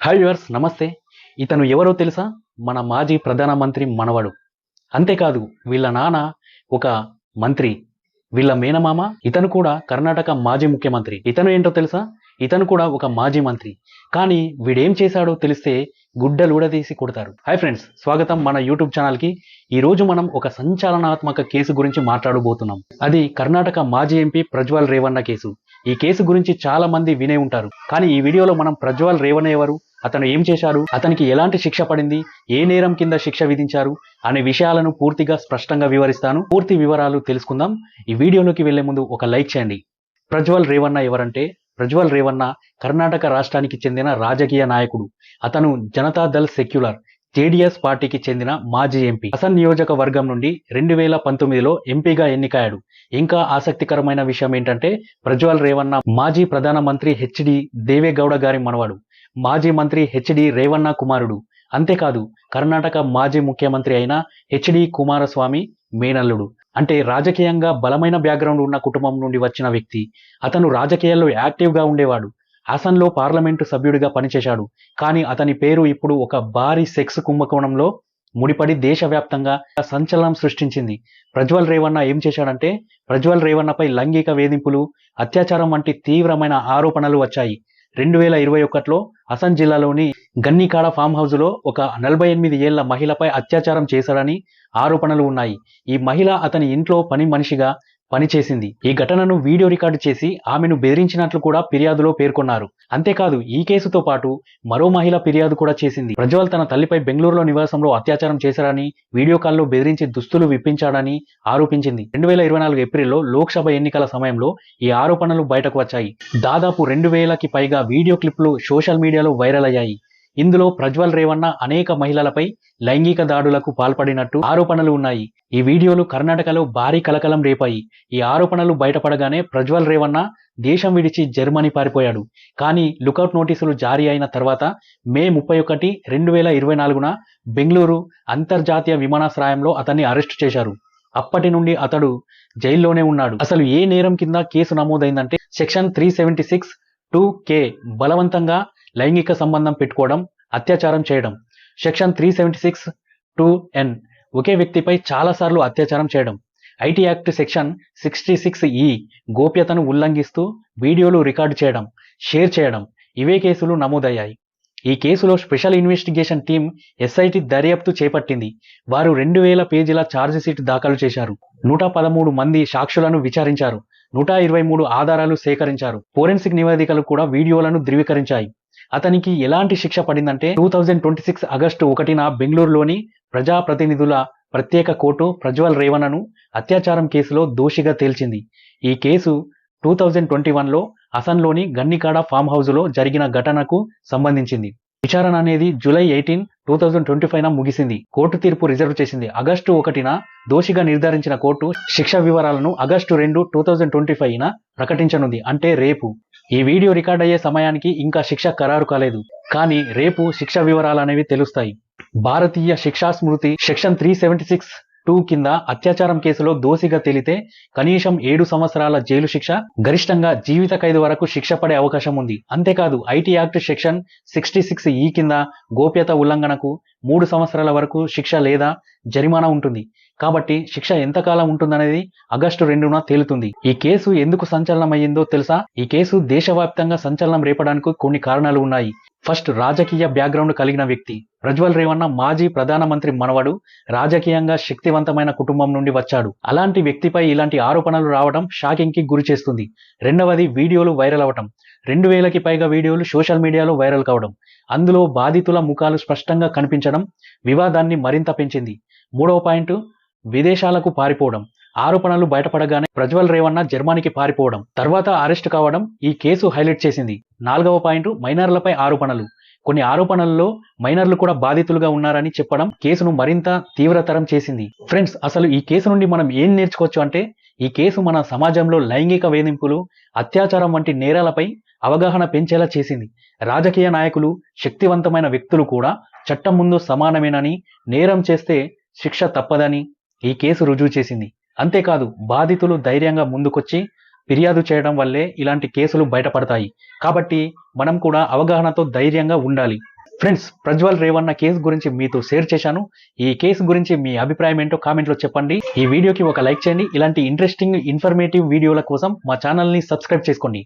Hi viewers, నమస్తే. ఇతను ఎవరో తెలుసా? మన మాజీ ప్రధానమంత్రి మనవడు. అంతేకాదు వీళ్ళ నాన్న ఒక మంత్రి, వీళ్ళ మేనమామ ఇతను కూడా కర్ణాటక మాజీ ముఖ్యమంత్రి. ఇతను ఏంటో తెలుసా? ఇతను కూడా ఒక మాజీ మంత్రి. కానీ వీడేం చేశాడో తెలిస్తే గుడ్డలు ఊడదీసి కొడతారు. హాయ్ ఫ్రెండ్స్, స్వాగతం మన యూట్యూబ్ ఛానల్కి. ఈరోజు మనం ఒక సంచలనాత్మక కేసు గురించి మాట్లాడబోతున్నాం. అది కర్ణాటక మాజీ ఎంపీ ప్రజ్వల్ రేవಣ್ణ కేసు. ఈ కేసు గురించి చాలా మంది వినే ఉంటారు. కానీ ఈ వీడియోలో మనం ప్రజ్వల్ రేవಣ್ణ ఎవరు, అతను ఏం చేశాడు, అతనికి ఎలాంటి శిక్ష పడింది, ఏ నేరం కింద శిక్ష విధించారు అనే విషయాలను పూర్తిగా స్పష్టంగా వివరిస్తాను. పూర్తి వివరాలు తెలుసుకుందాం. ఈ వీడియోలోకి వెళ్లే ముందు ఒక లైక్ చేయండి. ప్రజ్వల్ రేవಣ್ణ ఎవరంటే, ప్రజ్వల్ రేవಣ್ణ కర్ణాటక రాష్ట్రానికి చెందిన రాజకీయ నాయకుడు. అతను జనతాదళ్ సెక్యులర్ జేడీఎస్ పార్టీకి చెందిన మాజీ ఎంపీ. హసన్ నియోజకవర్గం నుండి 2019లో ఎంపీగా ఎన్నికయ్యాడు. ఇంకా ఆసక్తికరమైన విషయం ఏంటంటే, ప్రజ్వల్ రేవಣ್ణ మాజీ ప్రధానమంత్రి హెచ్డి దేవేగౌడ గారి మనవడు, మాజీ మంత్రి హెచ్డి రేవಣ್ణ కుమారుడు. అంతేకాదు కర్ణాటక మాజీ ముఖ్యమంత్రి అయిన హెచ్డి కుమారస్వామి మేనల్లుడు. అంటే రాజకీయంగా బలమైన బ్యాక్గ్రౌండ్ ఉన్న కుటుంబం నుండి వచ్చిన వ్యక్తి. అతను రాజకీయాల్లో యాక్టివ్గా ఉండేవాడు. హాసన్లో పార్లమెంటు సభ్యుడిగా పనిచేశాడు. కానీ అతని పేరు ఇప్పుడు ఒక భారీ సెక్స్ కుంభకోణంలో ముడిపడి దేశవ్యాప్తంగా సంచలనం సృష్టించింది. ప్రజ్వల్ రేవಣ್ణ ఏం చేశాడంటే, ప్రజ్వల్ రేవಣ್ಣపై లైంగిక వేధింపులు, అత్యాచారం వంటి తీవ్రమైన ఆరోపణలు వచ్చాయి. 2021లో హసన్ జిల్లాలోని గన్నికాడ ఫామ్ హౌస్లో ఒక 48 ఏళ్ల మహిళపై అత్యాచారం చేశాడని ఆరోపణలు ఉన్నాయి. ఈ మహిళ అతని ఇంట్లో పని మనిషిగా పనిచేసింది. ఈ ఘటనను వీడియో రికార్డు చేసి ఆమెను బెదిరించినట్లు కూడా ఫిర్యాదులో పేర్కొన్నారు. అంతేకాదు ఈ కేసుతో పాటు మరో మహిళ ఫిర్యాదు కూడా చేసింది. ప్రజ్వల్ తన తల్లిపై బెంగళూరులో నివాసంలో అత్యాచారం చేశాడని, వీడియో కాల్లో బెదిరించి దుస్తులు విప్పించాడని ఆరోపించింది. 2024 ఏప్రిల్లో లోక్సభ ఎన్నికల సమయంలో ఈ ఆరోపణలు బయటకు వచ్చాయి. దాదాపు 2000కి పైగా వీడియో క్లిప్లు సోషల్ మీడియాలో వైరల్ అయ్యాయి. ఇందులో ప్రజ్వల్ రేవಣ್ణ అనేక మహిళలపై లైంగిక దాడులకు పాల్పడినట్టు ఆరోపణలు ఉన్నాయి. ఈ వీడియోలు కర్ణాటకలో భారీ కలకలం రేపాయి. ఈ ఆరోపణలు బయటపడగానే ప్రజ్వల్ రేవಣ್ణ దేశం విడిచి జర్మనీ పారిపోయాడు. కానీ లుకౌట్ నోటీసులు జారీ అయిన తర్వాత మే 31, 2024న బెంగళూరు అంతర్జాతీయ విమానాశ్రయంలో అతన్ని అరెస్టు చేశారు. అప్పటి నుండి అతడు జైల్లోనే ఉన్నాడు. అసలు ఏ నేరం కింద కేసు నమోదైందంటే, సెక్షన్ 376(2)K బలవంతంగా లైంగిక సంబంధం పెట్టుకోవడం, అత్యాచారం చేయడం. సెక్షన్ 376(2)N ఒకే వ్యక్తిపై చాలాసార్లు అత్యాచారం చేయడం. ఐటీ యాక్ట్ సెక్షన్ 66E గోప్యతను ఉల్లంఘిస్తూ వీడియోలు రికార్డు చేయడం, షేర్ చేయడం. ఇవే కేసులు నమోదయ్యాయి. ఈ కేసులో స్పెషల్ ఇన్వెస్టిగేషన్ టీం SIT దర్యాప్తు చేపట్టింది. వారు 2000 పేజీల ఛార్జిషీట్ దాఖలు చేశారు. 113 మంది సాక్షులను విచారించారు. 123 ఆధారాలు సేకరించారు. ఫోరెన్సిక్ నివేదికలు కూడా వీడియోలను ధృవీకరించాయి. అతనికి ఎలాంటి శిక్ష పడిందంటే, 2026 ఆగస్టు 1న బెంగళూరులోని ప్రజాప్రతినిధుల ప్రత్యేక కోర్టు ప్రజ్వల్ రేవಣ್ಣను అత్యాచారం కేసులో దోషిగా తేల్చింది. ఈ కేసు 2021లో హసన్లోని గన్నికాడ ఫామ్ హౌస్లో జరిగిన ఘటనకు సంబంధించింది. విచారణ అనేది జూలై 18, 2025న ముగిసింది. కోర్టు తీర్పు రిజర్వ్ చేసింది. ఆగస్టు 1న దోషిగా నిర్ధారించిన కోర్టు శిక్ష వివరాలను ఆగస్టు 2, 2025న ప్రకటించనుంది. అంటే రేపు. ఈ వీడియో రికార్డ్ అయ్యే సమయానికి ఇంకా శిక్ష ఖరారు కాలేదు. కానీ రేపు శిక్ష వివరాలు అనేవి తెలుస్తాయి. భారతీయ శిక్షా స్మృతి సెక్షన్ 376(2) కింద అత్యాచారం కేసులో దోషిగా తేలితే కనీసం 7 సంవత్సరాల జైలు శిక్ష, గరిష్టంగా జీవిత ఖైదు వరకు శిక్ష పడే అవకాశం ఉంది. అంతేకాదు ఐటీ యాక్ట్ సెక్షన్ 66E కింద గోప్యత ఉల్లంఘనకు 3 సంవత్సరాల వరకు శిక్ష లేదా జరిమానా ఉంటుంది. కాబట్టి శిక్ష ఎంతకాలం ఉంటుందనేది ఆగస్టు 2న తేలుతుంది. ఈ కేసు ఎందుకు సంచలనం అయ్యిందో తెలుసా? ఈ కేసు దేశవ్యాప్తంగా సంచలనం రేపడానికి కొన్ని కారణాలు ఉన్నాయి. ఫస్ట్, రాజకీయ బ్యాక్గ్రౌండ్ కలిగిన వ్యక్తి. ప్రజ్వల్ రేవಣ್ణ మాజీ ప్రధానమంత్రి మనవడు, రాజకీయంగా శక్తివంతమైన కుటుంబం నుండి వచ్చాడు. అలాంటి వ్యక్తిపై ఇలాంటి ఆరోపణలు రావడం షాకింగ్ కి గురి చేస్తుంది. రెండవది, వీడియోలు వైరల్ అవడం. 2000కి పైగా వీడియోలు సోషల్ మీడియాలో వైరల్ కావడం, అందులో బాధితుల ముఖాలు స్పష్టంగా కనిపించడం వివాదాన్ని మరింత పెంచింది. మూడవ పాయింట్, విదేశాలకు పారిపోవడం. ఆరోపణలు బయటపడగానే ప్రజ్వల్ రేవಣ್ణ జర్మనీకి పారిపోవడం, తర్వాత అరెస్ట్ కావడం ఈ కేసు హైలైట్ చేసింది. నాలుగవ పాయింట్, మైనర్లపై ఆరోపణలు. కొన్ని ఆరోపణల్లో మైనర్లు కూడా బాధితులుగా ఉన్నారని చెప్పడం కేసును మరింత తీవ్రతరం చేసింది. ఫ్రెండ్స్, అసలు ఈ కేసు నుండి మనం ఏం నేర్చుకోవచ్చు అంటే, ఈ కేసు మన సమాజంలో లైంగిక వేధింపులు, అత్యాచారం వంటి నేరాలపై అవగాహన పెంచేలా చేసింది. రాజకీయ నాయకులు, శక్తివంతమైన వ్యక్తులు కూడా చట్టం ముందు సమానమేనని, నేరం చేస్తే శిక్ష తప్పదని ఈ కేసు రుజువు చేసింది. అంతేకాదు బాధితులు ధైర్యంగా ముందుకొచ్చి ఫిర్యాదు చేయడం వల్లే ఇలాంటి కేసులు బయటపడతాయి. కాబట్టి మనం కూడా అవగాహనతో ధైర్యంగా ఉండాలి. ఫ్రెండ్స్, ప్రజ్వల్ రేవన్న కేసు గురించి మీతో షేర్ చేశాను. ఈ కేసు గురించి మీ అభిప్రాయం ఏంటో కామెంట్లో చెప్పండి. ఈ వీడియోకి ఒక లైక్ చేయండి. ఇలాంటి ఇంట్రెస్టింగ్ ఇన్ఫర్మేటివ్ వీడియోల కోసం మా ఛానల్ని సబ్స్క్రైబ్ చేసుకోండి.